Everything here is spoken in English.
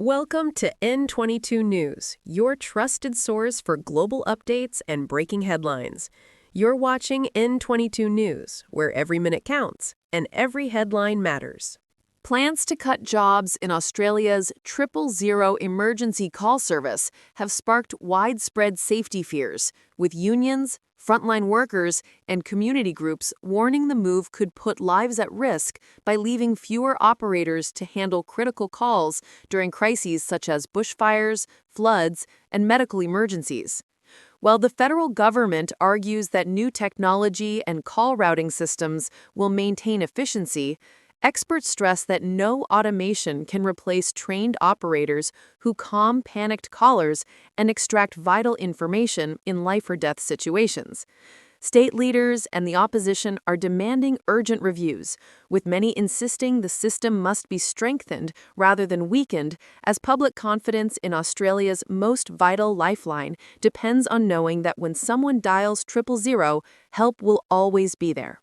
Welcome to N22 News, your trusted source for global updates and breaking headlines. You're watching N22 News, where every minute counts and every headline matters. Plans to cut jobs in Australia's 000 emergency call service have sparked widespread safety fears, with unions, frontline workers, and community groups warning the move could put lives at risk by leaving fewer operators to handle critical calls during crises such as bushfires, floods, and medical emergencies. While the federal government argues that new technology and call routing systems will maintain efficiency, experts stress that no automation can replace trained operators who calm panicked callers and extract vital information in life-or-death situations. State leaders and the opposition are demanding urgent reviews, with many insisting the system must be strengthened rather than weakened, as public confidence in Australia's most vital lifeline depends on knowing that when someone dials 000, help will always be there.